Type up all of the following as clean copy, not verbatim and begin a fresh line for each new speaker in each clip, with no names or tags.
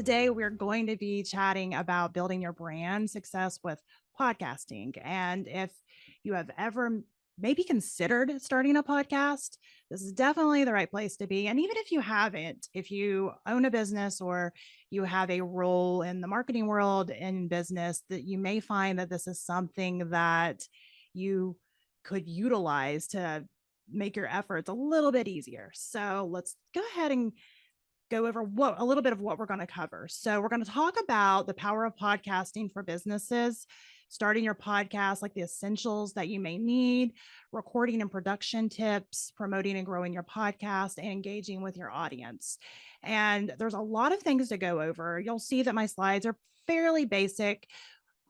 Today, we're going to be chatting about building your brand success with podcasting. And if you have ever maybe considered starting a podcast, this is definitely the right place to be. And even if you haven't, if you own a business or you have a role in the marketing world in business, that you may find that this is something that you could utilize to make your efforts a little bit easier. So let's go ahead and go over a little bit of what we're going to cover. So we're going to talk about the power of podcasting for businesses, starting your podcast, like the essentials that you may need, recording and production tips, promoting and growing your podcast, and engaging with your audience. And there's a lot of things to go over. You'll see that my slides are fairly basic.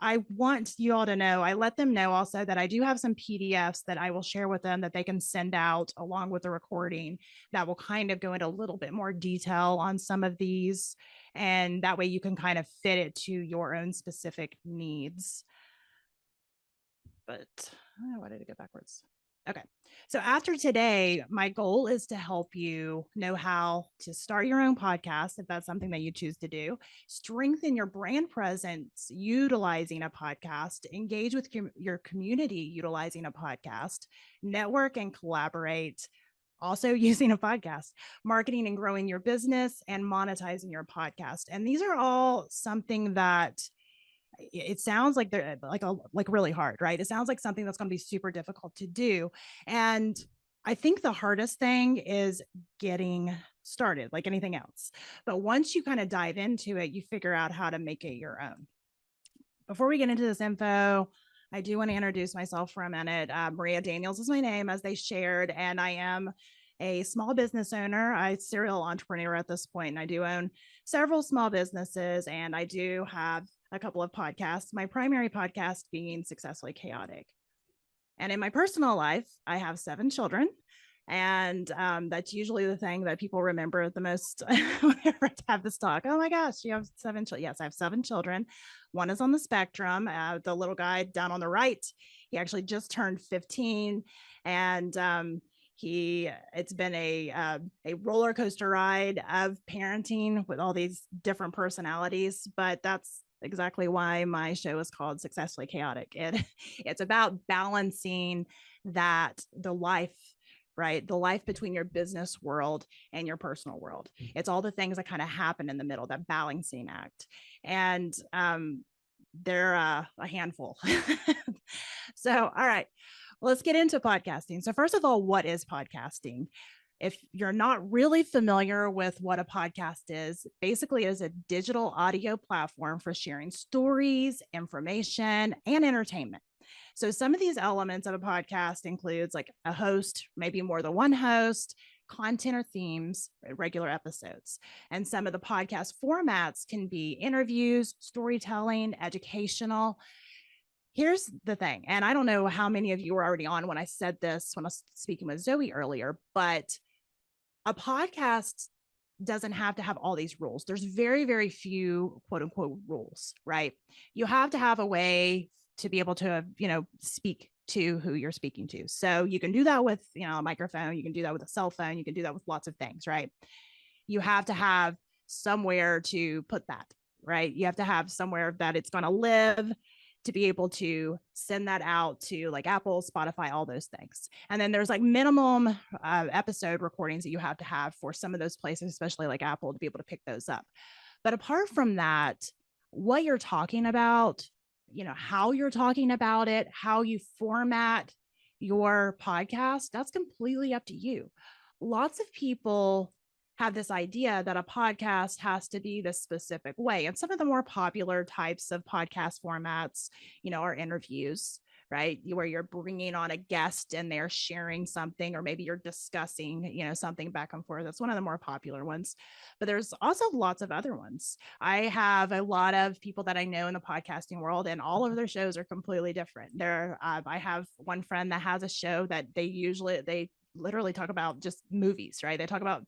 I want you all to know, I let them know also that I do have some PDFs that I will share with them that they can send out along with the recording that will kind of go into a little bit more detail on some of these. And that way you can kind of fit it to your own specific needs. But why did it go backwards? Okay. So after today, my goal is to help you know how to start your own podcast, if that's something that you choose to do, strengthen your brand presence utilizing a podcast, engage with your community utilizing a podcast, network and collaborate, also using a podcast, marketing and growing your business, and monetizing your podcast. And these are all something that it sounds like they're like really hard, right? It sounds like something that's going to be super difficult to do. And I think the hardest thing is getting started, like anything else. But once you kind of dive into it, you figure out how to make it your own. Before we get into this info, I do want to introduce myself for a minute. Maria Daniels is my name, as they shared, and I am a small business owner. I'm a serial entrepreneur at this point, and I do own several small businesses, and I do have a couple of podcasts, my primary podcast being Successfully Chaotic. And in my personal life, I have 7 children. And that's usually the thing that people remember the most whenever I have this talk. Oh my gosh, you have 7 children. Yes, I have 7 children. One is on the spectrum. The little guy down on the right, he actually just turned 15. And it's been a roller coaster ride of parenting with all these different personalities, but that's exactly why my show is called Successfully Chaotic. It's about balancing the life, right? The life between your business world and your personal world. It's all the things that kind of happen in the middle, that balancing act. And they're a handful. So, all right, let's get into podcasting. So first of all, what is podcasting? If you're not really familiar with what a podcast is, basically it is a digital audio platform for sharing stories, information, and entertainment. So some of these elements of a podcast includes like a host, maybe more than one host, content or themes, regular episodes. And some of the podcast formats can be interviews, storytelling, educational. Here's the thing, and I don't know how many of you were already on when I said this, when I was speaking with Zoe earlier, but a podcast doesn't have to have all these rules. There's very, very few quote unquote rules, right? You have to have a way to be able to, speak to who you're speaking to. So you can do that with, a microphone. You can do that with a cell phone. You can do that with lots of things, right? You have to have somewhere to put that, right? You have to have somewhere that it's going to live, to be able to send that out to like Apple, Spotify, all those things. And then there's like minimum episode recordings that you have to have for some of those places, especially like Apple, to be able to pick those up. But apart from that, what you're talking about, how you're talking about it, how you format your podcast, that's completely up to you. Lots of people have this idea that a podcast has to be this specific way. And some of the more popular types of podcast formats, are interviews, right? Where you're bringing on a guest and they're sharing something, or maybe you're discussing, something back and forth. That's one of the more popular ones. But there's also lots of other ones. I have a lot of people that I know in the podcasting world, and all of their shows are completely different. I have one friend that has a show that they literally talk about just movies, right? They talk about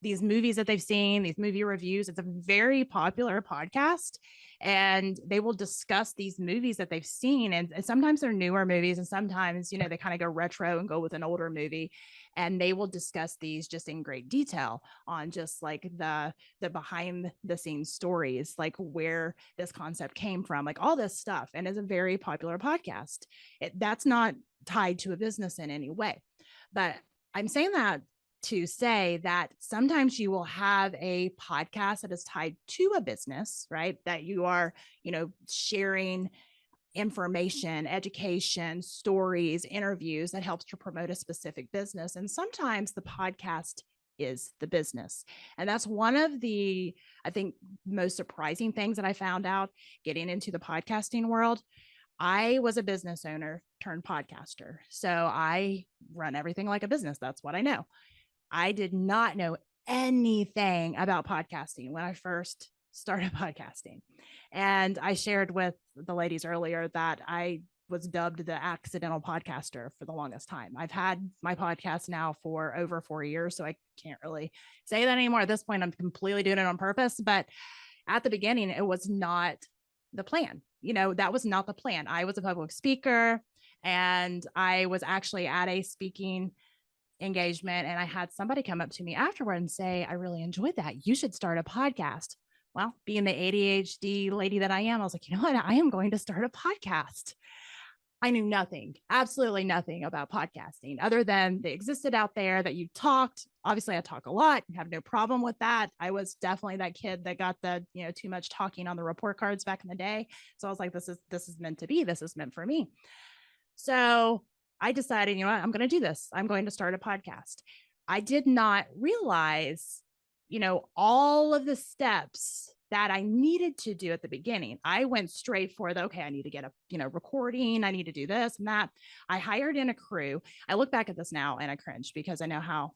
these movies that they've seen, these movie reviews. It's a very popular podcast, and they will discuss these movies that they've seen. And sometimes they're newer movies, and sometimes, they kind of go retro and go with an older movie. And they will discuss these just in great detail on just like the behind the scenes stories, like where this concept came from, like all this stuff. And it's a very popular podcast. That's not tied to a business in any way. But I'm saying that to say that sometimes you will have a podcast that is tied to a business, right? That you are, sharing information, education, stories, interviews that helps to promote a specific business. And sometimes the podcast is the business. And that's one of the, I think, most surprising things that I found out getting into the podcasting world. I was a business owner turned podcaster. So I run everything like a business. That's what I know. I did not know anything about podcasting when I first started podcasting. And I shared with the ladies earlier that I was dubbed the accidental podcaster for the longest time. I've had my podcast now for over 4 years, so I can't really say that anymore. At this point, I'm completely doing it on purpose. But at the beginning, it was not the plan. That was not the plan. I was a public speaker, and I was actually at a speaking engagement, and I had somebody come up to me afterward and say, I really enjoyed that. You should start a podcast. Well, being the ADHD lady that I am, I was like, you know what? I am going to start a podcast. I knew nothing, absolutely nothing about podcasting other than they existed out there, that you talked. Obviously, I talk a lot, have no problem with that. I was definitely that kid that got the, too much talking on the report cards back in the day. So I was like, this is meant to be. This is meant for me. So I decided, you know what, I'm going to do this. I'm going to start a podcast. I did not realize, all of the steps that I needed to do at the beginning. I went straight for okay, I need to get a, recording. I need to do this and that. I hired in a crew. I look back at this now and I cringe because I know how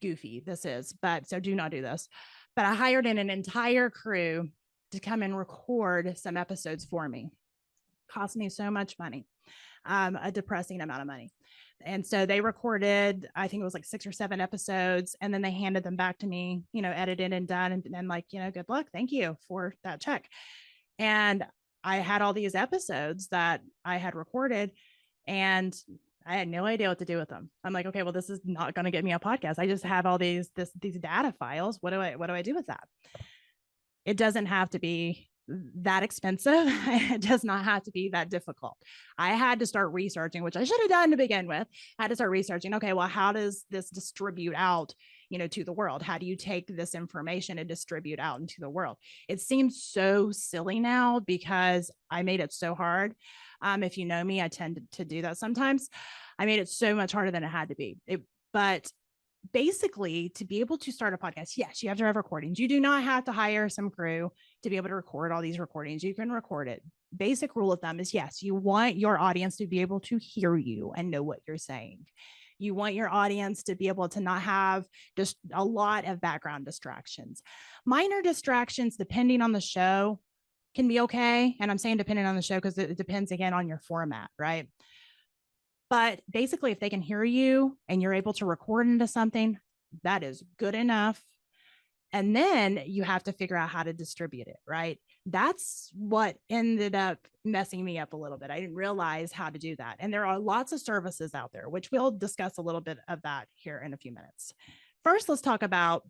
goofy this is, but so do not do this. But I hired in an entire crew to come and record some episodes for me. Cost me so much money. A depressing amount of money. And so they recorded, I think it was like 6 or 7 episodes, and then they handed them back to me, edited and done, and like, good luck. Thank you for that check. And I had all these episodes that I had recorded, and I had no idea what to do with them. I'm like, okay, well, this is not going to get me a podcast. I just have all these data files. What do I do with that? It doesn't have to be that expensive. It does not have to be that difficult. I had to start researching, which I should have done to begin with. I had to start researching, okay, well, how does this distribute out, to the world? How do you take this information and distribute out into the world? It seems so silly now because I made it so hard. If you know me, I tend to do that sometimes. I made it so much harder than it had to be. But basically, to be able to start a podcast, yes, you have to have recordings. You do not have to hire some crew to be able to record all these recordings. You can record it. Basic rule of thumb is, yes, you want your audience to be able to hear you and know what you're saying. You want your audience to be able to not have just a lot of background distractions. Minor distractions, depending on the show, can be okay. And I'm saying depending on the show because it depends, again, on your format, right? But basically, if they can hear you and you're able to record into something, that is good enough. And then you have to figure out how to distribute it, right? That's what ended up messing me up a little bit. I didn't realize how to do that. And there are lots of services out there, which we'll discuss a little bit of that here in a few minutes. First, let's talk about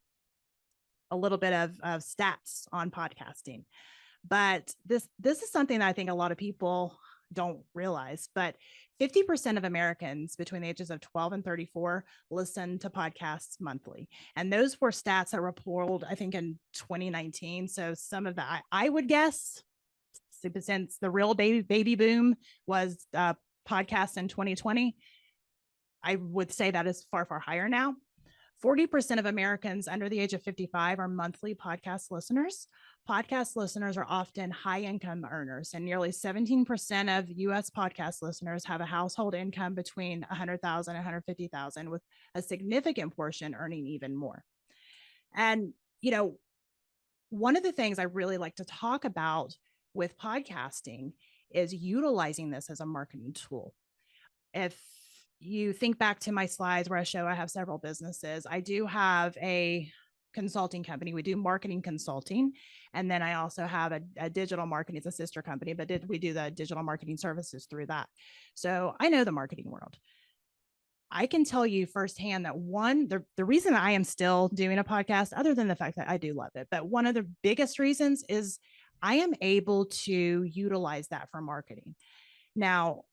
a little bit of stats on podcasting. But this is something that I think a lot of people don't realize, but 50% of Americans between the ages of 12 and 34 listen to podcasts monthly. And those were stats that were polled, I think, in 2019. So some of that, I would guess, since the real baby boom was podcasts in 2020, I would say that is far, far higher now. 40% of Americans under the age of 55 are monthly podcast listeners. Podcast listeners are often high income earners, and nearly 17% of US podcast listeners have a household income between 100,000 and 150,000, with a significant portion earning even more. And, one of the things I really like to talk about with podcasting is utilizing this as a marketing tool. If you think back to my slides where I show I have several businesses, I do have a consulting company. We do marketing consulting. And then I also have a digital marketing, it's a sister company, but we do the digital marketing services through that. So I know the marketing world. I can tell you firsthand that the reason I am still doing a podcast, other than the fact that I do love it, but one of the biggest reasons is I am able to utilize that for marketing. Now,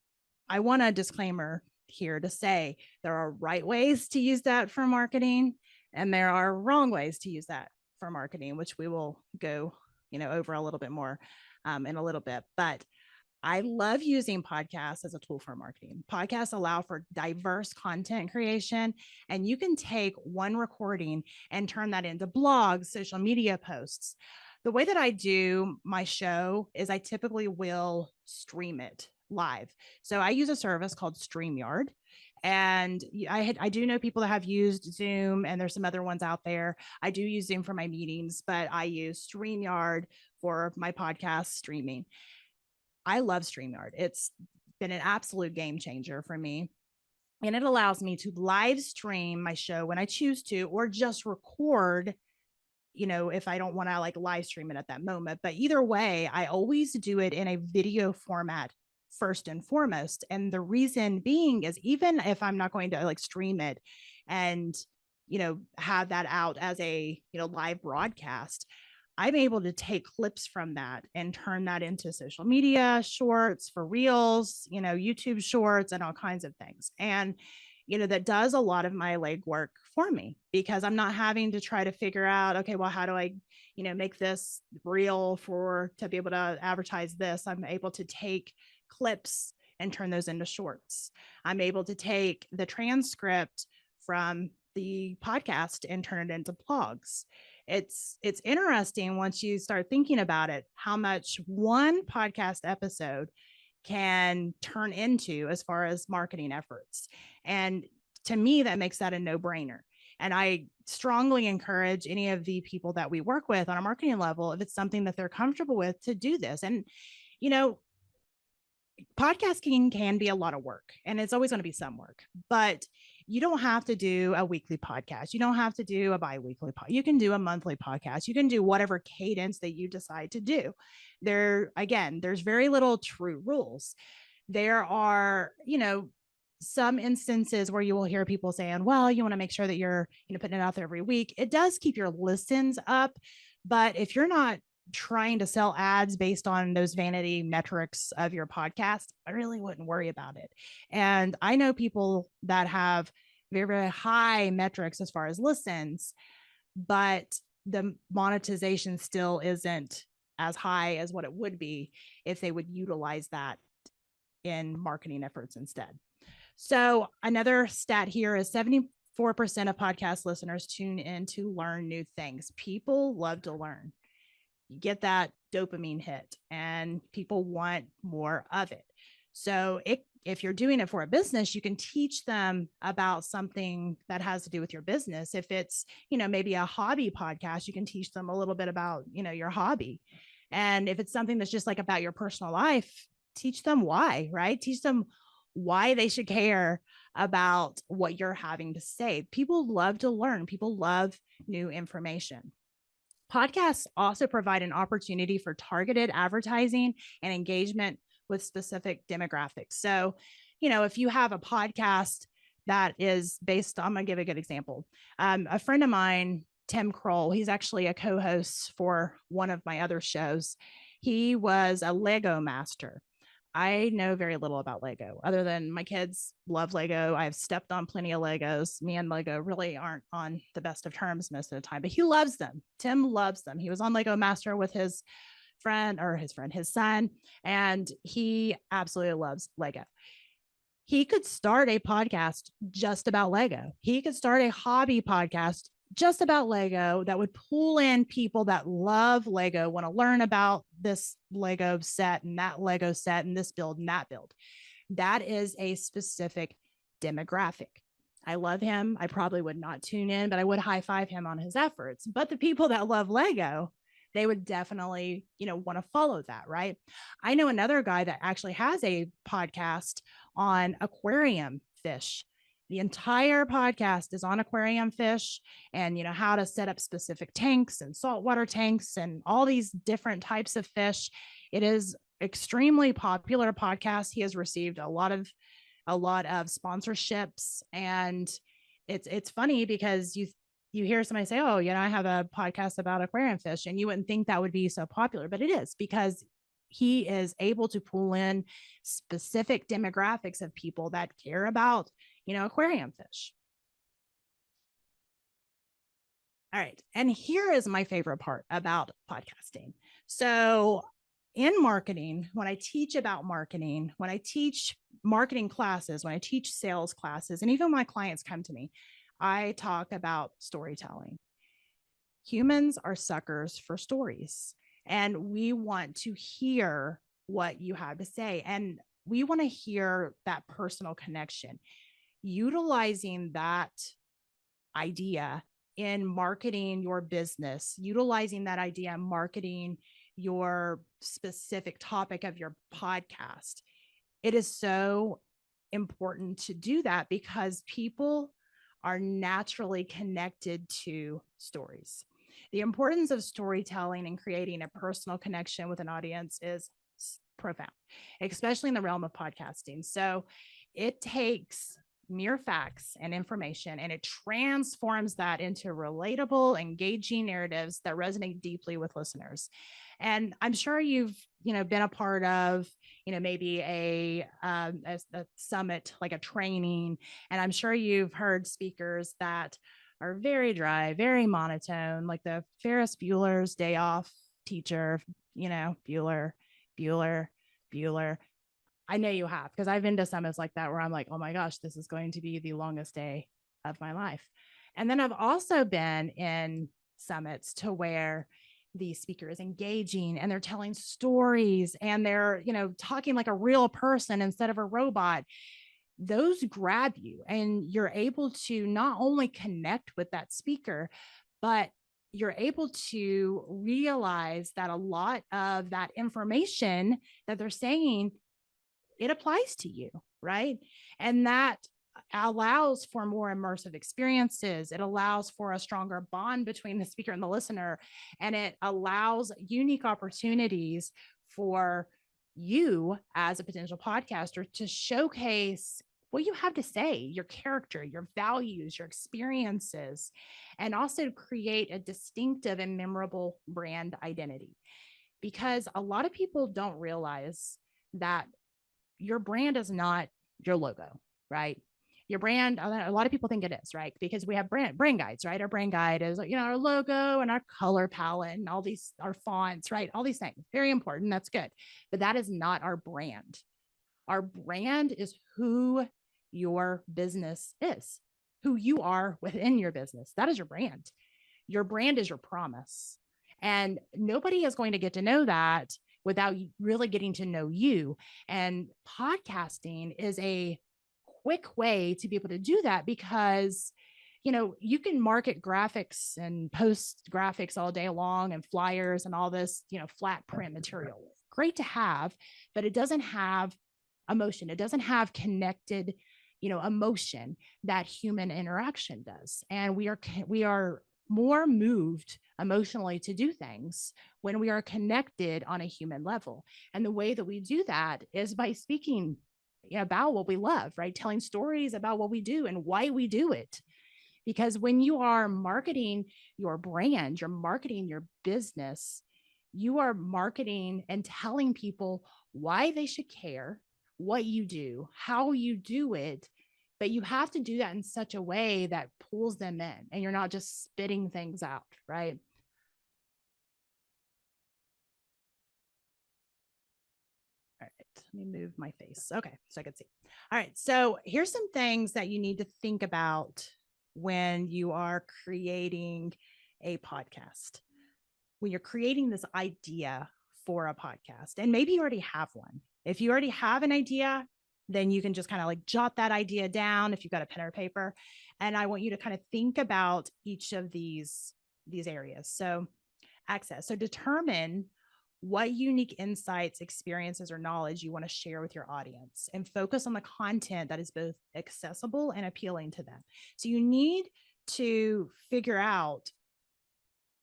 I want a disclaimer here to say there are right ways to use that for marketing, and there are wrong ways to use that for marketing, which we will go, over a little bit more in a little bit. But I love using podcasts as a tool for marketing. Podcasts allow for diverse content creation, and you can take one recording and turn that into blogs, social media posts. The way that I do my show is I typically will stream it live. So I use a service called StreamYard. And I do know people that have used Zoom, and there's some other ones out there. I do use Zoom for my meetings, but I use StreamYard for my podcast streaming. I love StreamYard. It's been an absolute game changer for me. And it allows me to live stream my show when I choose to, or just record, if I don't want to like live stream it at that moment. But either way, I always do it in a video format first and foremost. And the reason being is, even if I'm not going to like stream it and, have that out as a, live broadcast, I'm able to take clips from that and turn that into social media shorts, for reels, YouTube shorts, and all kinds of things. And, that does a lot of my legwork for me, because I'm not having to try to figure out, okay, well, how do I, make this reel to be able to advertise this? I'm able to take clips and turn those into shorts. I'm able to take the transcript from the podcast and turn it into blogs. It's interesting once you start thinking about it, how much one podcast episode can turn into as far as marketing efforts. And to me, that makes that a no-brainer. And I strongly encourage any of the people that we work with on a marketing level, if it's something that they're comfortable with, to do this. And, podcasting can be a lot of work, and it's always going to be some work, but you don't have to do a weekly podcast. You don't have to do a bi-weekly podcast. You can do a monthly podcast. You can do whatever cadence that you decide to do. There's very little true rules. There are, some instances where you will hear people saying, well, you want to make sure that you're, putting it out there every week. It does keep your listens up. But if you're not trying to sell ads based on those vanity metrics of your podcast, I really wouldn't worry about it. And I know people that have very, very high metrics as far as listens, but the monetization still isn't as high as what it would be if they would utilize that in marketing efforts instead. So another stat here is 74% of podcast listeners tune in to learn new things. People love to learn. You get that dopamine hit, and people want more of it. So if you're doing it for a business, you can teach them about something that has to do with your business. If it's, maybe a hobby podcast, you can teach them a little bit about, your hobby. And if it's something that's just like about your personal life, teach them why, right? Teach them why they should care about what you're having to say. People love to learn. People love new information. Podcasts also provide an opportunity for targeted advertising and engagement with specific demographics. So, if you have a podcast that is based on, I'm going to give a good example. A friend of mine, Tim Kroll, he's actually a co-host for one of my other shows. He was a Lego master. I know very little about Lego other than my kids love Lego. I've stepped on plenty of Legos. Me and Lego really aren't on the best of terms most of the time, but he loves them. Tim loves them. He was on Lego Master with his son, and he absolutely loves Lego. He could start a podcast just about Lego. He could start a hobby podcast just about Lego that would pull in people that love Lego, want to learn about this Lego set and that Lego set and this build and that build. That is a specific demographic. I love him. I probably would not tune in, but I would high five him on his efforts. But the people that love Lego, they would definitely, want to follow that, right? I know another guy that actually has a podcast on aquarium fish. The entire podcast is on aquarium fish and, how to set up specific tanks and saltwater tanks and all these different types of fish. It is extremely popular podcast. He has received a lot of sponsorships, and it's funny because you hear somebody say, "Oh, I have a podcast about aquarium fish," and you wouldn't think that would be so popular, but it is because he is able to pull in specific demographics of people that care about, aquarium fish. All right. And here is my favorite part about podcasting. So, in marketing, when I teach about marketing, when I teach marketing classes, when I teach sales classes, and even when my clients come to me, I talk about storytelling. Humans are suckers for stories, and we want to hear what you have to say. And we want to hear that personal connection. Utilizing that idea in marketing your business, utilizing that idea in marketing your specific topic of your podcast. It is so important to do that because people are naturally connected to stories. The importance of storytelling and creating a personal connection with an audience is profound, especially in the realm of podcasting. So it takes mere facts and information and it transforms that into relatable, engaging narratives that resonate deeply with listeners. And I'm sure you've been a part of maybe a summit, like a training, and I'm sure you've heard speakers that are very dry, very monotone, like the Ferris Bueller's Day Off teacher, Bueller, Bueller, Bueller. I know you have, because I've been to summits like that where I'm like, oh my gosh, this is going to be the longest day of my life. And then I've also been in summits to where the speaker is engaging and they're telling stories and they're, talking like a real person instead of a robot. Those grab you and you're able to not only connect with that speaker, but you're able to realize that a lot of that information that they're saying, it applies to you, right? And that allows for more immersive experiences. It allows for a stronger bond between the speaker and the listener. And it allows unique opportunities for you as a potential podcaster to showcase what you have to say, your character, your values, your experiences, and also create a distinctive and memorable brand identity. Because a lot of people don't realize that your brand is not your logo, right? Your brand, a lot of people think it is, right? Because we have brand guides, right? Our brand guide is, our logo and our color palette and all these, our fonts, right? All these things, very important. That's good. But that is not our brand. Our brand is who your business is, who you are within your business. That is your brand. Your brand is your promise. And nobody is going to get to know that without really getting to know you. And podcasting is a quick way to be able to do that because you can market graphics and post graphics all day long and flyers and all this, flat print material. Great to have, but it doesn't have emotion. It doesn't have connected, emotion that human interaction does. And we are more moved emotionally to do things when we are connected on a human level. And the way that we do that is by speaking about what we love, right? Telling stories about what we do and why we do it. Because when you are marketing your brand, you're marketing your business, you are marketing and telling people why they should care, what you do, how you do it. But you have to do that in such a way that pulls them in and you're not just spitting things out, right? All right, let me move my face. Okay, so I can see. All right, so here's some things that you need to think about when you are creating a podcast. When you're creating this idea for a podcast, and maybe you already have one. If you already have an idea, then you can just kind of like jot that idea down if you've got a pen or paper. And I want you to kind of think about each of these areas. So access. So determine what unique insights, experiences, or knowledge you want to share with your audience, and focus on the content that is both accessible and appealing to them. So you need to figure out,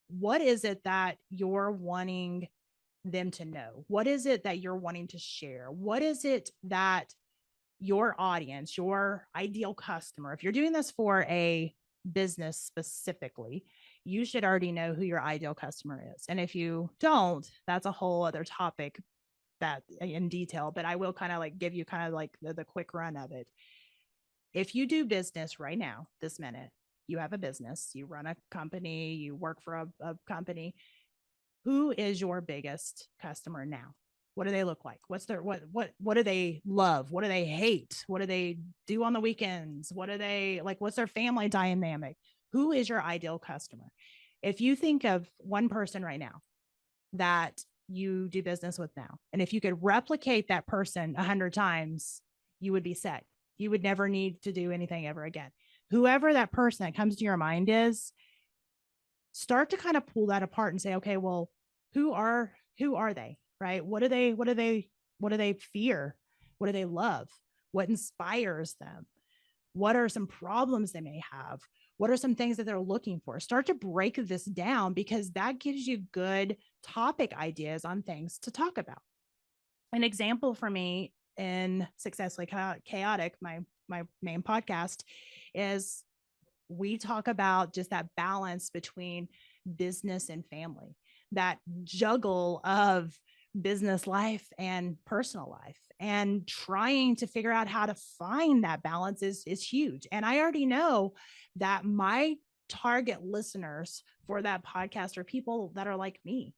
what is it that you're wanting them to know? What is it that you're wanting to share? What is it that your audience, your ideal customer, if you're doing this for a business specifically, you should already know who your ideal customer is. And if you don't, that's a whole other topic that in detail, but I will kind of like give you kind of like the quick run of it. If you do business right now, this minute, you have a business, you run a company, you work for a company, who is your biggest customer now? What do they look like? What's their what do they love? What do they hate? What do they do on the weekends? What do they like? What's their family dynamic? Who is your ideal customer? If you think of one person right now that you do business with now, and if you could replicate that person 100 times, you would be set. You would never need to do anything ever again. Whoever that person that comes to your mind is, start to kind of pull that apart and say, okay, well, who are they? Right? What do they fear? What do they love? What inspires them? What are some problems they may have? What are some things that they're looking for? Start to break this down, because that gives you good topic ideas on things to talk about. An example for me in Successfully Chaotic, my main podcast, is we talk about just that balance between business and family, that juggle of business life and personal life, and trying to figure out how to find that balance is huge. And I already know that my target listeners for that podcast are people that are like me,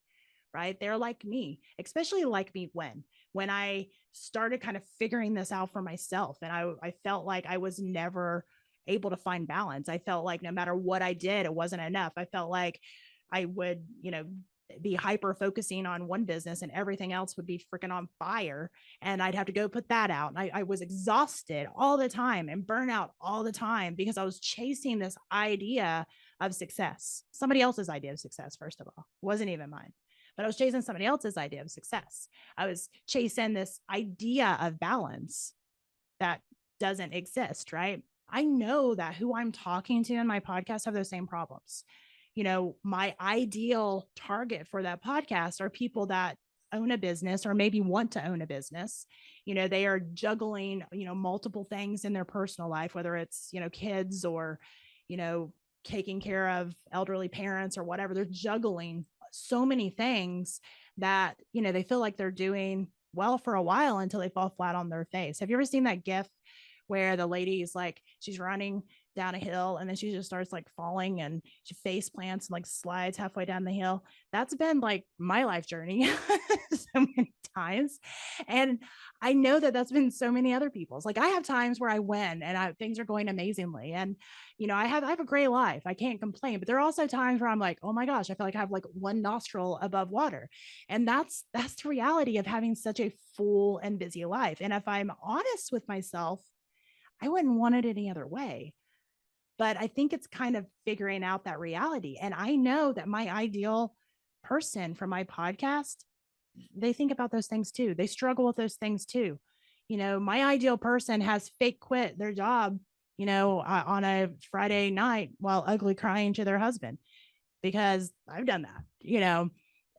right? They're like me, especially like me when I started kind of figuring this out for myself. And I felt like I was never able to find balance. I felt like no matter what I did, it wasn't enough. I felt like I would, be hyper focusing on one business and everything else would be freaking on fire. And I'd have to go put that out. And I was exhausted all the time and burnout all the time, because I was chasing this idea of success, somebody else's idea of success. First of all, it wasn't even mine, but I was chasing somebody else's idea of success. I was chasing this idea of balance that doesn't exist, right? I know that who I'm talking to in my podcast have those same problems. My ideal target for that podcast are people that own a business or maybe want to own a business. They are juggling, multiple things in their personal life, whether it's, kids or, taking care of elderly parents or whatever. They're juggling so many things that, they feel like they're doing well for a while until they fall flat on their face. Have you ever seen that GIF where the lady is like, she's running down a hill and then she just starts like falling and she face plants and like slides halfway down the hill? That's been like my life journey so many times. And I know that that's been so many other people's. Like I have times where I win and things are going amazingly. And, I have a great life. I can't complain, but there are also times where I'm like, oh my gosh, I feel like I have like one nostril above water. And that's the reality of having such a full and busy life. And if I'm honest with myself, I wouldn't want it any other way. But I think it's kind of figuring out that reality. And I know that my ideal person for my podcast, they think about those things too. They struggle with those things too. My ideal person has fake quit their job, on a Friday night while ugly crying to their husband, because I've done that.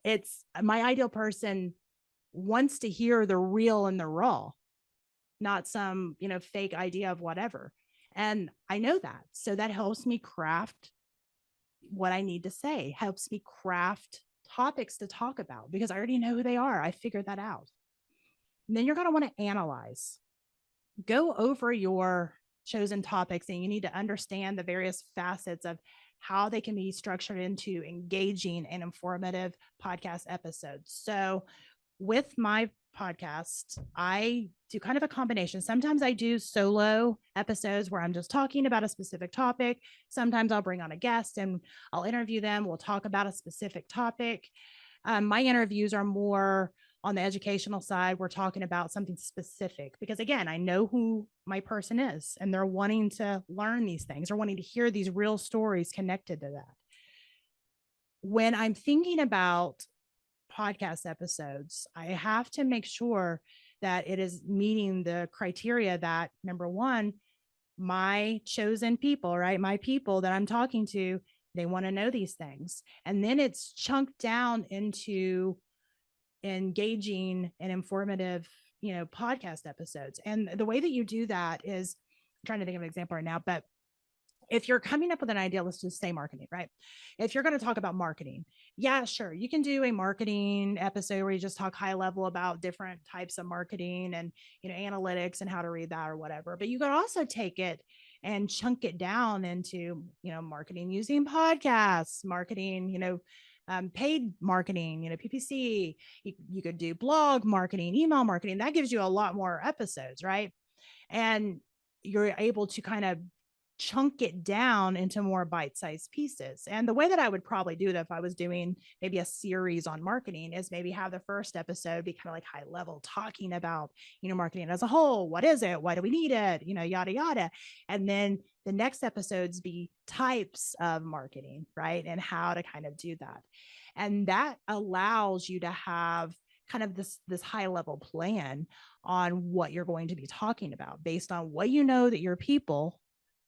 It's my ideal person wants to hear the real and the raw, not some, fake idea of whatever. And I know that. So that helps me craft what I need to say, helps me craft topics to talk about, because I already know who they are. I figured that out. And then you're going to want to analyze, go over your chosen topics, and you need to understand the various facets of how they can be structured into engaging and informative podcast episodes. So with my podcast, I do kind of a combination. Sometimes I do solo episodes where I'm just talking about a specific topic. Sometimes I'll bring on a guest and I'll interview them. We'll talk about a specific topic. My interviews are more on the educational side. We're talking about something specific because, again, I know who my person is and they're wanting to learn these things or wanting to hear these real stories connected to that. When I'm thinking about podcast episodes, I have to make sure that it is meeting the criteria that, number one, my chosen people, right? My people that I'm talking to, they want to know these things. And then it's chunked down into engaging and informative, podcast episodes. And the way that you do that is, I'm trying to think of an example right now, but if you're coming up with an idea, let's just say marketing, right? If you're going to talk about marketing, yeah, sure, you can do a marketing episode where you just talk high level about different types of marketing and, analytics and how to read that or whatever. But you could also take it and chunk it down into, marketing using podcasts, marketing, paid marketing, PPC. You could do blog marketing, email marketing. That gives you a lot more episodes, right? And you're able to kind of chunk it down into more bite-sized pieces. And the way that I would probably do it if I was doing maybe a series on marketing is maybe have the first episode be kind of like high level, talking about, marketing as a whole. What is it? Why do we need it? Yada, yada. And then the next episodes be types of marketing, right? And how to kind of do that. And that allows you to have kind of this high level plan on what you're going to be talking about based on what you know that your people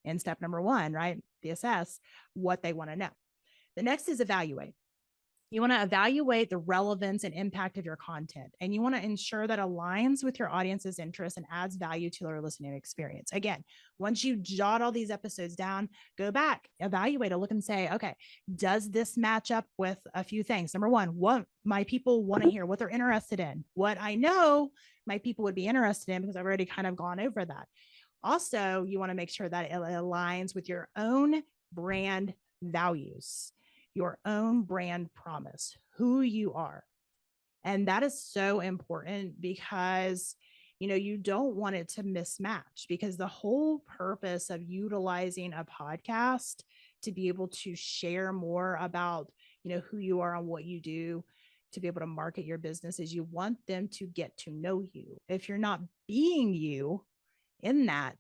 in step number one, right? The assess what they want to know. The next is evaluate. You want to evaluate the relevance and impact of your content, and you want to ensure that aligns with your audience's interests and adds value to their listening experience. Again, once you jot all these episodes down, go back, evaluate it, look and say, okay, does this match up with a few things? Number one, what my people want to hear, what they're interested in, what I know my people would be interested in, because I've already kind of gone over that. Also, you want to make sure that it aligns with your own brand values, your own brand promise, who you are. And that is so important because, you don't want it to mismatch, because the whole purpose of utilizing a podcast to be able to share more about, who you are and what you do, to be able to market your business, is you want them to get to know you. If you're not being you in that,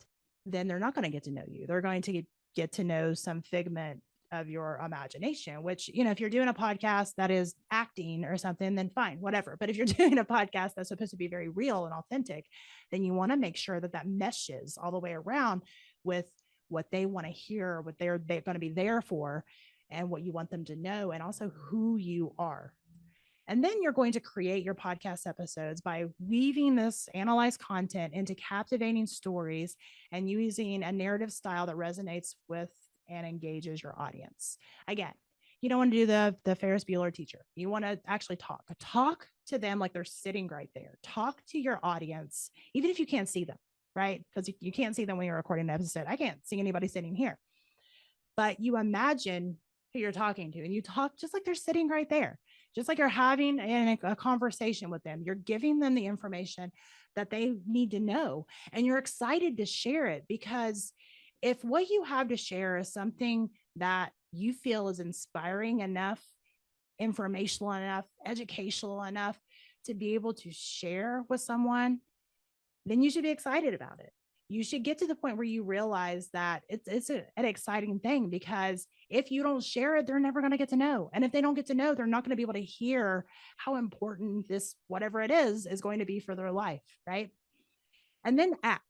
then they're not going to get to know you. They're going to get to know some figment of your imagination, which, if you're doing a podcast that is acting or something, then fine, whatever. But if you're doing a podcast that's supposed to be very real and authentic, then you want to make sure that that meshes all the way around with what they want to hear, what they're going to be there for, and what you want them to know, and also who you are. And then you're going to create your podcast episodes by weaving this analyzed content into captivating stories and using a narrative style that resonates with and engages your audience. Again, you don't want to do the Ferris Bueller teacher. You want to actually talk to them like they're sitting right there. Talk to your audience, even if you can't see them, right? Because you can't see them when you're recording an episode. I can't see anybody sitting here. But you imagine who you're talking to, and you talk just like they're sitting right there, just like you're having a conversation with them. You're giving them the information that they need to know, and you're excited to share it, because if what you have to share is something that you feel is inspiring enough, informational enough, educational enough to be able to share with someone, then you should be excited about it. You should get to the point where you realize that it's an exciting thing, because if you don't share it, they're never going to get to know. And if they don't get to know, they're not going to be able to hear how important this, whatever it is going to be for their life, right? And then act.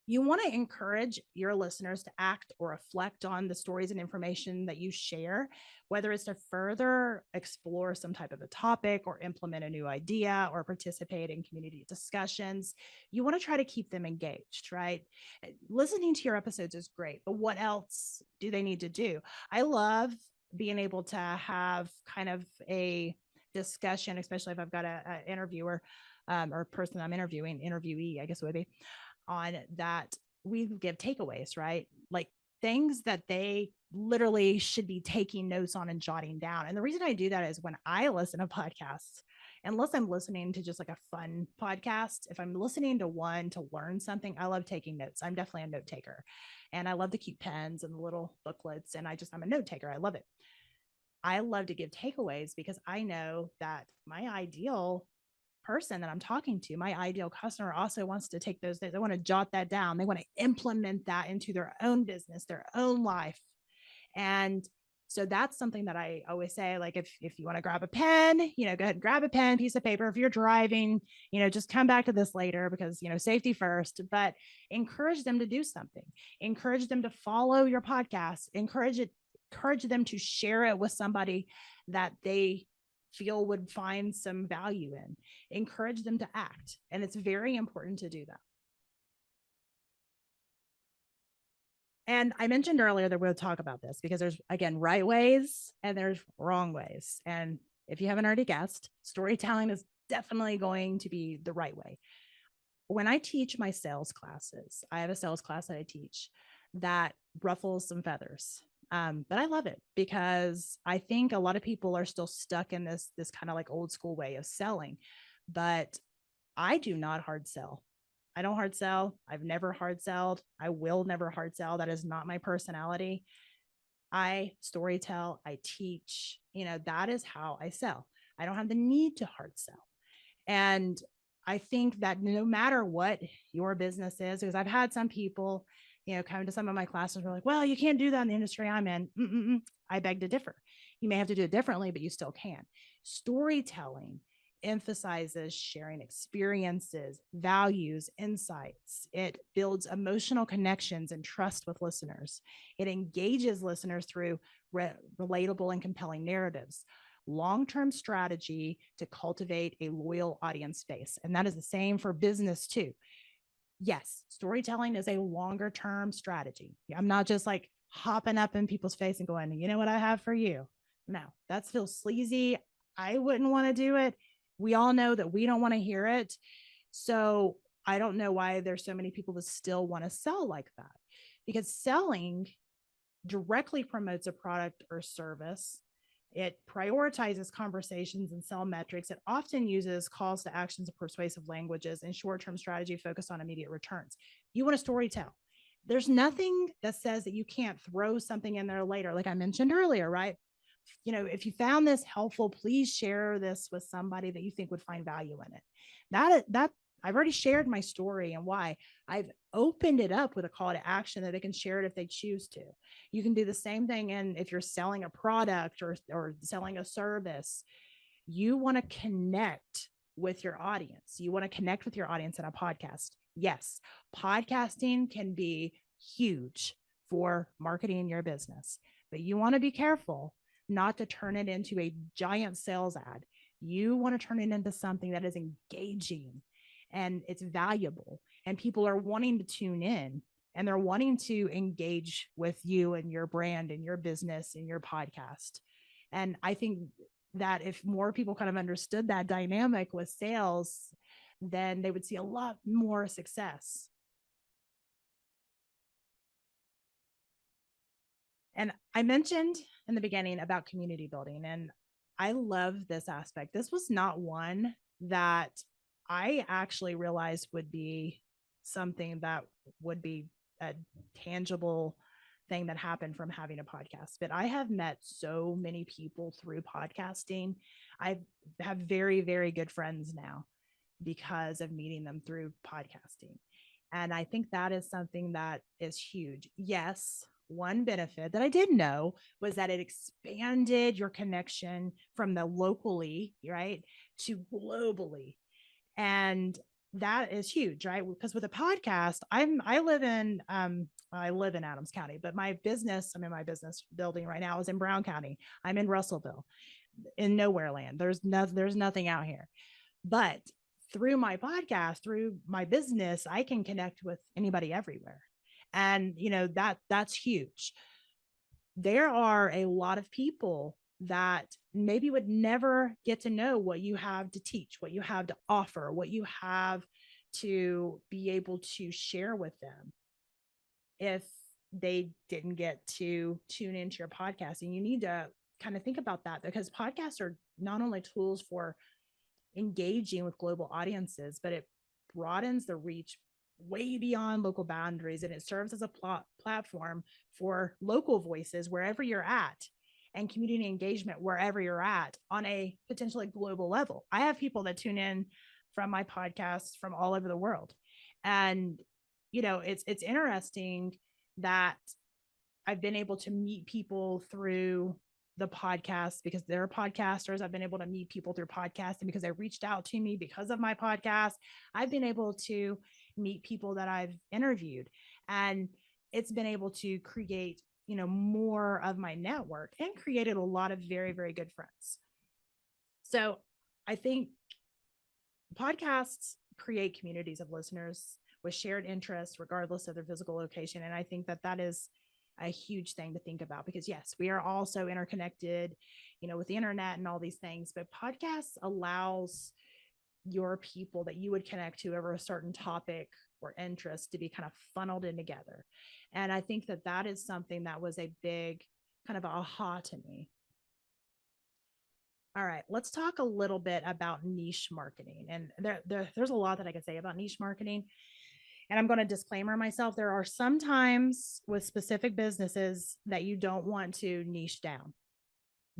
You want to encourage your listeners to act or reflect on the stories and information that you share, whether it's to further explore some type of a topic or implement a new idea or participate in community discussions. You want to try to keep them engaged, right? Listening to your episodes is great, but what else do they need to do? I love being able to have kind of a discussion, especially if I've got an interviewer or person I'm interviewing, interviewee, I guess it would be, on that. We give takeaways, right? Like things that they literally should be taking notes on and jotting down. And the reason I do that is when I listen to podcasts, unless I'm listening to just like a fun podcast, if I'm listening to one to learn something, I love taking notes. I'm definitely a note taker, and I love the cute pens and the little booklets. And I'm a note taker. I love it. I love to give takeaways because I know that my ideal person that I'm talking to, my ideal customer, also wants to take those. They want to jot that down. They want to implement that into their own business, their own life. And So that's something that I always say, like, if you want to grab a pen, go ahead and grab a pen, piece of paper. If you're driving, just come back to this later because, safety first, but encourage them to do something, encourage them to follow your podcast, encourage them to share it with somebody that they feel would find some value in, encourage them to act. And it's very important to do that. And I mentioned earlier that we'll talk about this because there's, again, right ways and there's wrong ways. And if you haven't already guessed, storytelling is definitely going to be the right way. When I teach my sales classes, I have a sales class that I teach that ruffles some feathers. But I love it because I think a lot of people are still stuck in this kind of like old school way of selling. But I do not hard sell. I don't hard sell. I've never hard sold. I will never hard sell. That is not my personality. I storytell, I teach, that is how I sell. I don't have the need to hard sell. And I think that no matter what your business is, because I've had some people, come to some of my classes and are like, well, you can't do that in the industry I'm in. I beg to differ. You may have to do it differently, but you still can. Storytelling emphasizes sharing experiences, values, insights. It builds emotional connections and trust with listeners. It engages listeners through relatable and compelling narratives. Long-term strategy to cultivate a loyal audience base. And that is the same for business too. Yes, storytelling is a longer term strategy. I'm not just like hopping up in people's face and going, you know what I have for you? No, that feels sleazy. I wouldn't want to do it. We all know that we don't want to hear it. So I don't know why there's so many people that still want to sell like that, because selling directly promotes a product or service. It prioritizes conversations and sell metrics. It often uses calls to actions of persuasive languages and short-term strategy focused on immediate returns. You want to story tell. There's nothing that says that you can't throw something in there later. Like I mentioned earlier, right? If you found this helpful, please share this with somebody that you think would find value in it. That I've already shared my story and why. I've opened it up with a call to action that they can share it if they choose to. You can do the same thing. And if you're selling a product or selling a service, you want to connect with your audience. You want to connect with your audience in a podcast. Yes, podcasting can be huge for marketing your business, but you want to be careful not to turn it into a giant sales ad. You want to turn it into something that is engaging and it's valuable and people are wanting to tune in and they're wanting to engage with you and your brand and your business and your podcast. And I think that if more people kind of understood that dynamic with sales, then they would see a lot more success. And I mentioned in the beginning about community building, and I love this aspect. This was not one that I actually realized would be something that would be a tangible thing that happened from having a podcast. But I have met so many people through podcasting. I have very, very good friends now because of meeting them through podcasting. And I think that is something that is huge. Yes, one benefit that I did know was that it expanded your connection from the locally, right, to globally. And that is huge, right? Because with a podcast, I live in Adams County, but my business, I'm in my business building right now is in Brown County. I'm in Russellville, in nowhere land. There's nothing out here. But through my podcast, through my business, I can connect with anybody everywhere. And that's huge. There are a lot of people that maybe would never get to know what you have to teach, what you have to offer, what you have to be able to share with them if they didn't get to tune into your podcast. And you need to kind of think about that, because podcasts are not only tools for engaging with global audiences, but it broadens the reach way beyond local boundaries, and it serves as a platform for local voices wherever you're at and community engagement wherever you're at on a potentially global level. I have people that tune in from my podcasts from all over the world. And it's interesting that I've been able to meet people through the podcast because they're podcasters. I've been able to meet people through podcasting because they reached out to me because of my podcast. I've been able to meet people that I've interviewed, and it's been able to create, more of my network and created a lot of very, very good friends. So I think podcasts create communities of listeners with shared interests, regardless of their physical location. And I think that that is a huge thing to think about because, yes, we are all so interconnected, with the internet and all these things, but podcasts allows your people that you would connect to over a certain topic or interest to be kind of funneled in together. And I think that that is something that was a big kind of aha to me. All right, let's talk a little bit about niche marketing. And there's a lot that I could say about niche marketing. And I'm going to disclaimer myself. There are some times with specific businesses that you don't want to niche down.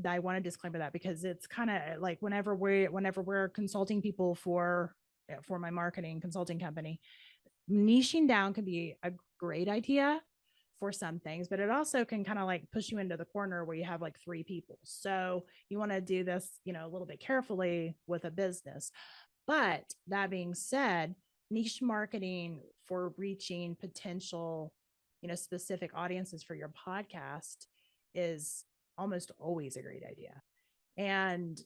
I want to disclaimer that because it's kind of like whenever we're consulting people for my marketing consulting company, niching down can be a great idea for some things, but it also can kind of like push you into the corner where you have like three people. So you want to do this, a little bit carefully with a business. But that being said, niche marketing for reaching potential, specific audiences for your podcast is almost always a great idea. And,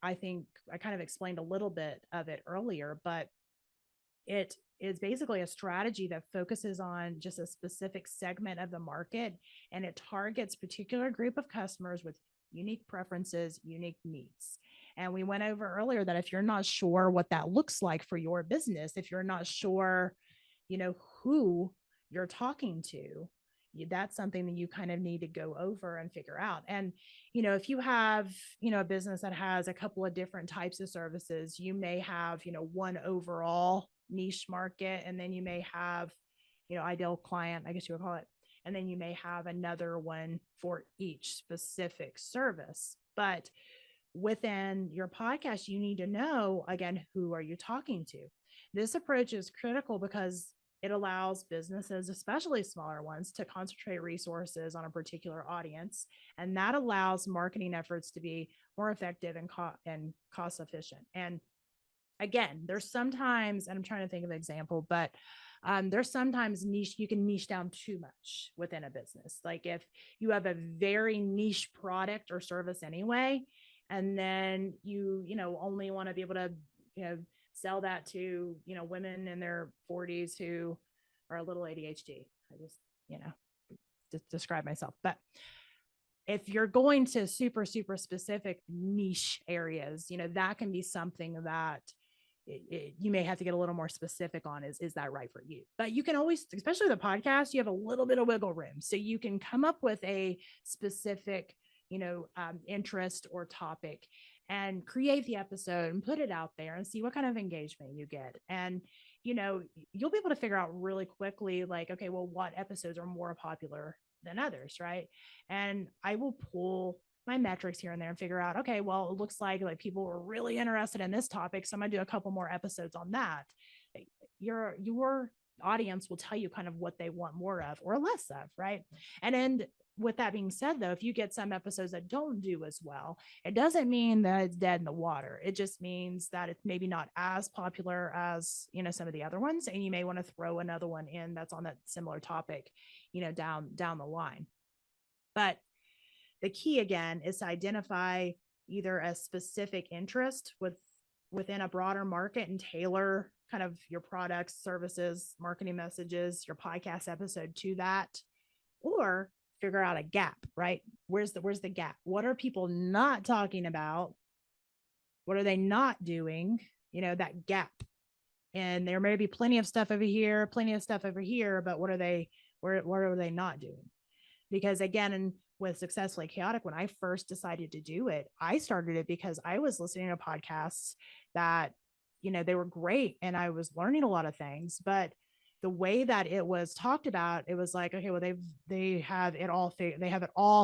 I think I kind of explained a little bit of it earlier, but it is basically a strategy that focuses on just a specific segment of the market, and it targets a particular group of customers with unique preferences, unique needs. And we went over earlier that if you're not sure what that looks like for your business, if you're not sure, who you're talking to, that's something that you kind of need to go over and figure out. And, if you have, a business that has a couple of different types of services, you may have, one overall niche market, and then you may have, ideal client, I guess you would call it. And then you may have another one for each specific service. But within your podcast, you need to know, again, who are you talking to? This approach is critical because it allows businesses, especially smaller ones, to concentrate resources on a particular audience. And that allows marketing efforts to be more effective and cost efficient. And again, there's sometimes, and I'm trying to think of an example, but there's sometimes you can niche down too much within a business. Like if you have a very niche product or service anyway, and then you only want to be able to, sell that to, women in their 40s who are a little ADHD. I just describe myself. But if you're going to super, super specific niche areas, that can be something that you may have to get a little more specific on is that right for you? But you can always, especially with a podcast, you have a little bit of wiggle room. So you can come up with a specific, interest or topic and create the episode and put it out there and see what kind of engagement you get. And, you'll be able to figure out really quickly, like, okay, well, what episodes are more popular than others, right? And I will pull my metrics here and there and figure out, okay, well, it looks like people were really interested in this topic, so I'm gonna do a couple more episodes on that. Your audience will tell you kind of what they want more of or less of, right? And then with that being said, though, if you get some episodes that don't do as well, it doesn't mean that it's dead in the water. It just means that it's maybe not as popular as, some of the other ones. And you may want to throw another one in that's on that similar topic, down the line. But the key again is to identify either a specific interest within a broader market and tailor kind of your products, services, marketing messages, your podcast episode to that, or figure out a gap, right? Where's the gap? What are people not talking about? What are they not doing? That gap. And there may be plenty of stuff over here, but what are they not doing? Because again, with Successfully Chaotic, when I first decided to do it, I started it because I was listening to podcasts that, they were great and I was learning a lot of things, but the way that it was talked about, it was like, okay, well, they have it all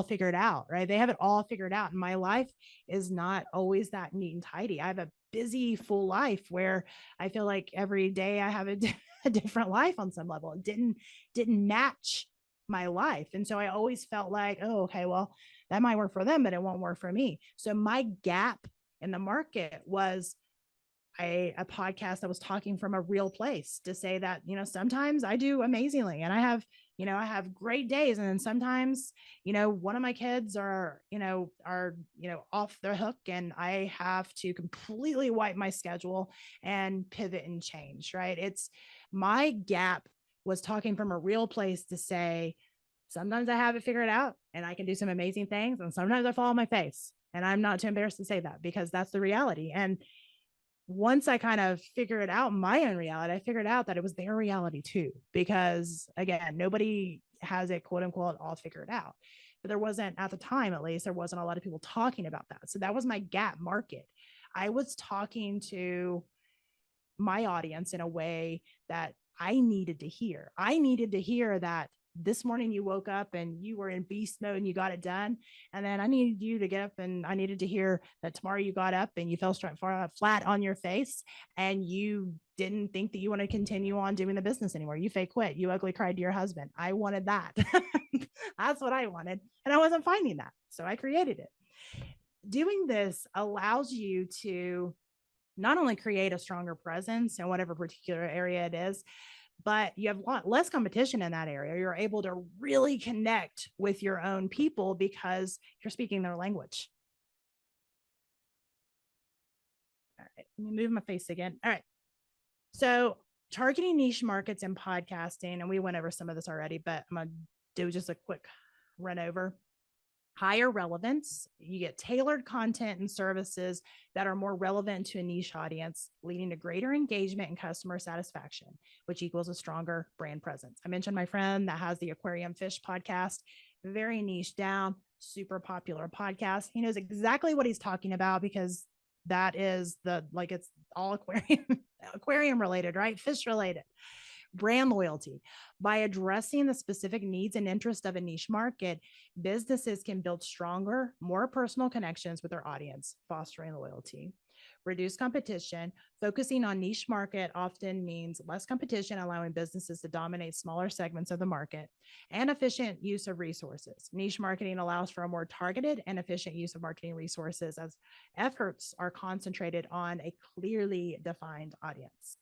figured out, right? They have it all figured out. And my life is not always that neat and tidy. I have a busy, full life where I feel like every day I have a different life on some level. It didn't match my life. And so I always felt like, oh, okay, well, that might work for them, but it won't work for me. So my gap in the market was a podcast that was talking from a real place to say that, sometimes I do amazingly and I have great days. And then sometimes, one of my kids are off the hook and I have to completely wipe my schedule and pivot and change, right? It's my gap was talking from a real place to say, sometimes I have it figured out and I can do some amazing things. And sometimes I fall on my face, and I'm not too embarrassed to say that because that's the reality. And once I kind of figured out my own reality, I figured out that it was their reality too, because again, nobody has it quote unquote all figured out. But there wasn't, at the time at least, there wasn't a lot of people talking about that. So that was my gap market. I was talking to my audience in a way that I needed to hear. I needed to hear that this morning you woke up and you were in beast mode and you got it done. And then I needed you to get up, and I needed to hear that tomorrow you got up and you fell flat on your face and you didn't think that you want to continue on doing the business anymore. You fake quit. You ugly cried to your husband. I wanted that. That's what I wanted. And I wasn't finding that. So I created it. Doing this allows you to not only create a stronger presence in whatever particular area it is, but you have a lot less competition in that area. You're able to really connect with your own people because you're speaking their language. All right, let me move my face again. All right. So targeting niche markets in podcasting, and we went over some of this already, but I'm going to do just a quick run over. Higher relevance, you get tailored content and services that are more relevant to a niche audience, leading to greater engagement and customer satisfaction, which equals a stronger brand presence. I mentioned my friend that has the aquarium fish podcast, very niche down, super popular podcast. He knows exactly what he's talking about because that is it's all aquarium related, right? Fish related. Brand loyalty. By addressing the specific needs and interests of a niche market, businesses can build stronger, more personal connections with their audience, fostering loyalty. Reduce competition. Focusing on niche market often means less competition, allowing businesses to dominate smaller segments of the market, and efficient use of resources. Niche marketing allows for a more targeted and efficient use of marketing resources as efforts are concentrated on a clearly defined audience.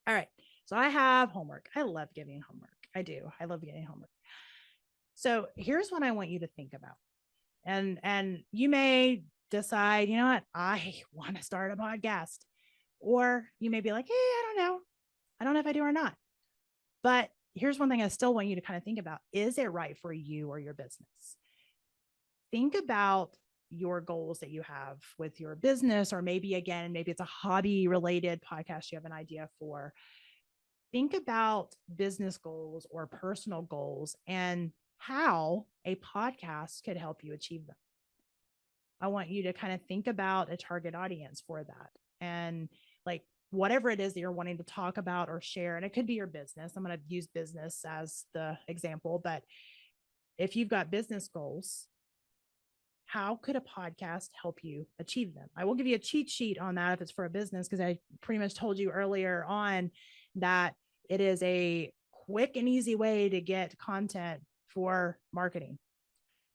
All right. So I have homework. I love giving homework. I do. I love getting homework. So here's what I want you to think about. And you may decide, you know what, I want to start a podcast. Or you may be like, hey, I don't know. I don't know if I do or not. But here's one thing I still want you to kind of think about. Is it right for you or your business? Think about your goals that you have with your business, or maybe it's a hobby related podcast you have an idea for. Think about business goals or personal goals and how a podcast could help you achieve them. I want you to kind of think about a target audience for that, and whatever it is that you're wanting to talk about or share. And it could be your business. I'm going to use business as the example, but if you've got business goals, how could a podcast help you achieve them? I will give you a cheat sheet on that if it's for a business, because I pretty much told you earlier on that it is a quick and easy way to get content for marketing.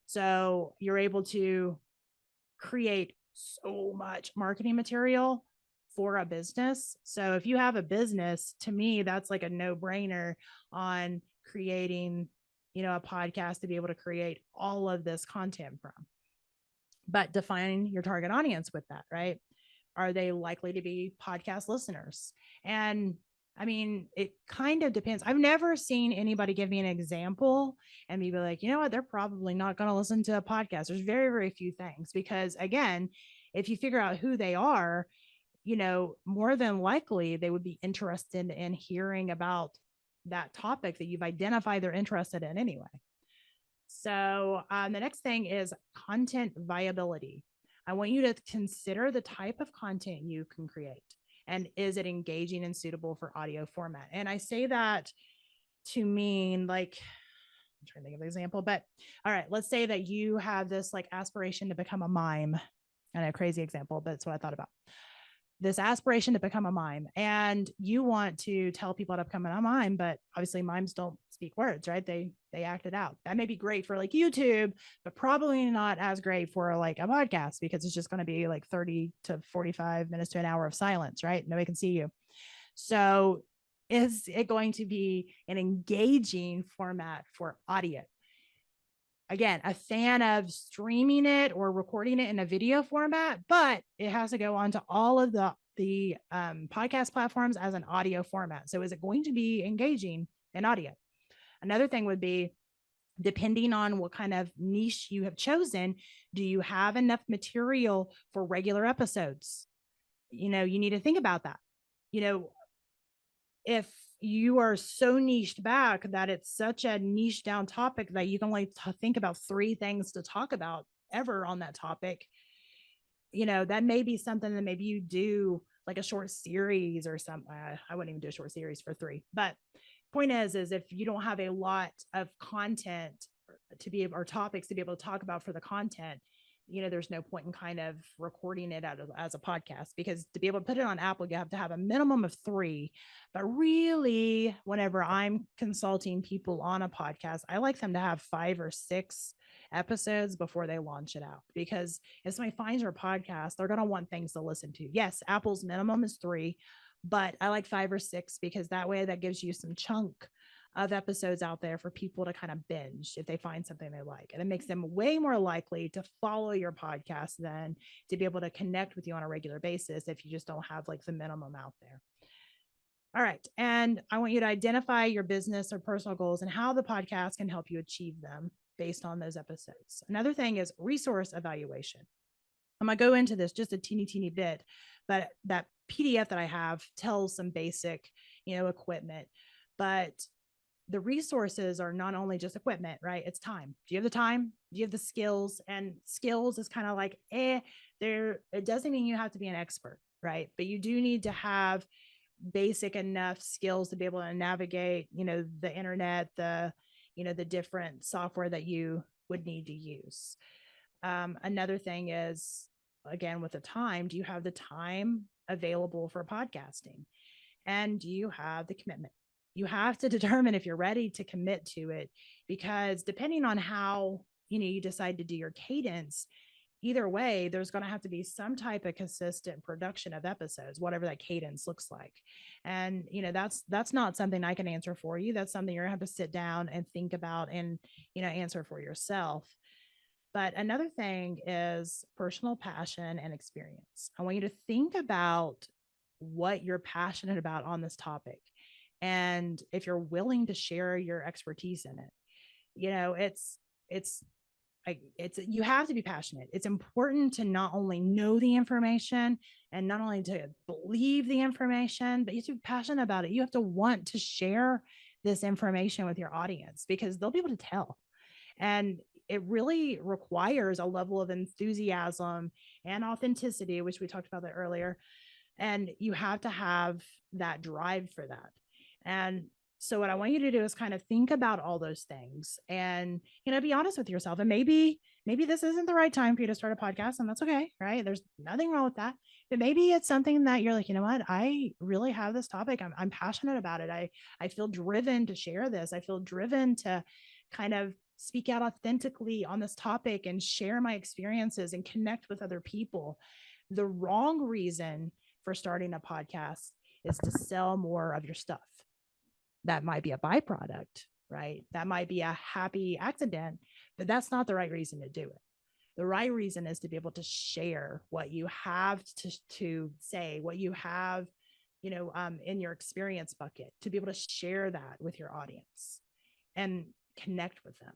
So you're able to create so much marketing material for a business. So if you have a business, to me, that's like a no-brainer on creating, a podcast to be able to create all of this content from. But define your target audience with that, right? Are they likely to be podcast listeners? And I mean, it kind of depends. I've never seen anybody give me an example and be like, you know what, they're probably not going to listen to a podcast. There's very, very few things, because again, if you figure out who they are, more than likely they would be interested in hearing about that topic that you've identified they're interested in anyway. So the next thing is content viability. I want you to consider the type of content you can create, and is it engaging and suitable for audio format? And I say that to mean I'm trying to think of an example, but all right, let's say that you have this aspiration to become a mime. I know, a crazy example, but it's what I thought about. This aspiration to become a mime, and you want to tell people to become a mime, but obviously mimes don't speak words, right? They act it out. That may be great for like YouTube, but probably not as great for like a podcast, because it's just going to be like 30 to 45 minutes to an hour of silence, right? Nobody can see you. So is it going to be an engaging format for audio? Again, a fan of streaming it or recording it in a video format, but it has to go onto all of the podcast platforms as an audio format. So is it going to be engaging in audio? Another thing would be, depending on what kind of niche you have chosen, do you have enough material for regular episodes? You need to think about that. If you are so niched back that it's such a niche down topic that you can only think about 3 things to talk about ever on that topic, that may be something that maybe you do like a short series or something. I wouldn't even do a short series for 3, but point is if you don't have a lot of content to be able, or topics to be able to talk about for the content, there's no point in kind of recording it as a podcast, because to be able to put it on Apple, you have to have a minimum of 3. But really, whenever I'm consulting people on a podcast, I like them to have 5 or 6 episodes before they launch it out, because if somebody finds your podcast, they're going to want things to listen to. Yes, Apple's minimum is 3, but I like 5 or 6, because that way that gives you some chunk of episodes out there for people to kind of binge if they find something they like. And it makes them way more likely to follow your podcast than to be able to connect with you on a regular basis if you just don't have like the minimum out there. All right. And I want you to identify your business or personal goals and how the podcast can help you achieve them based on those episodes. Another thing is resource evaluation. I'm going to go into this just a teeny bit, but that PDF that I have tells some basic, equipment, but the resources are not only just equipment, right? It's time. Do you have the time? Do you have the skills? And skills is kind of like, there, it doesn't mean you have to be an expert, right? But you do need to have basic enough skills to be able to navigate, the internet, the different software that you would need to use. Another thing is, again, with the time, do you have the time available for podcasting? And do you have the commitment? You have to determine if you're ready to commit to it, because depending on how, you decide to do your cadence, either way, there's going to have to be some type of consistent production of episodes, whatever that cadence looks like. And, that's not something I can answer for you. That's something you're going to have to sit down and think about and, answer for yourself. But another thing is personal passion and experience. I want you to think about what you're passionate about on this topic, and if you're willing to share your expertise in it. It's you have to be passionate. It's important to not only know the information and not only to believe the information, but you have to be passionate about it. You have to want to share this information with your audience, because they'll be able to tell. And it really requires a level of enthusiasm and authenticity, which we talked about that earlier. And you have to have that drive for that. And so what I want you to do is kind of think about all those things and, be honest with yourself. And maybe this isn't the right time for you to start a podcast, and that's okay, right? There's nothing wrong with that. But maybe it's something that you're like, you know what? I really have this topic. I'm passionate about it. I feel driven to share this. I feel driven to kind of speak out authentically on this topic and share my experiences and connect with other people. The wrong reason for starting a podcast is to sell more of your stuff. That might be a byproduct, right? That might be a happy accident, but that's not the right reason to do it. The right reason is to be able to share what you have to say, what you have, in your experience bucket, to be able to share that with your audience and connect with them.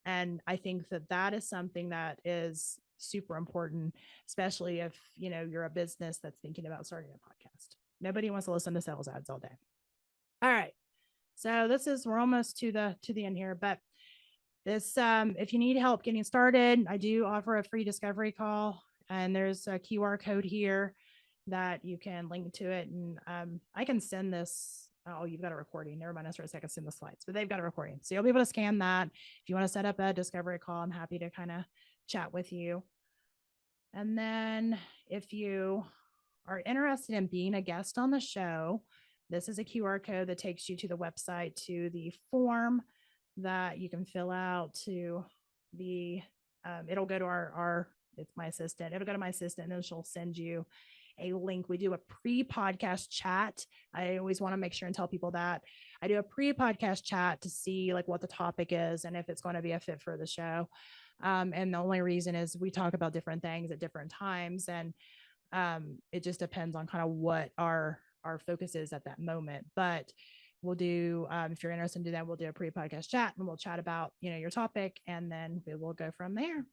And I think that is something that is super important, especially if, you're a business that's thinking about starting a podcast. Nobody wants to listen to sales ads all day. All right. So we're almost to the end here, but this, if you need help getting started, I do offer a free discovery call, and there's a QR code here that you can link to it. And I can send this. Oh, you've got a recording. Never mind. I started to send the slides, but they've got a recording. So you'll be able to scan that. If you want to set up a discovery call, I'm happy to kind of chat with you. And then if you are interested in being a guest on the show, This is a QR code that takes you to the website, to the form that you can fill out, to the, it'll go to our, it's my assistant. It'll go to my assistant and then she'll send you a link. We do a pre-podcast chat. I always want to make sure and tell people that I do a pre-podcast chat to see like what the topic is and if it's going to be a fit for the show. And the only reason is we talk about different things at different times, and it just depends on kind of what our focus is at that moment. But we'll do, if you're interested in do that, we'll do a pre-podcast chat and we'll chat about, your topic, and then we will go from there.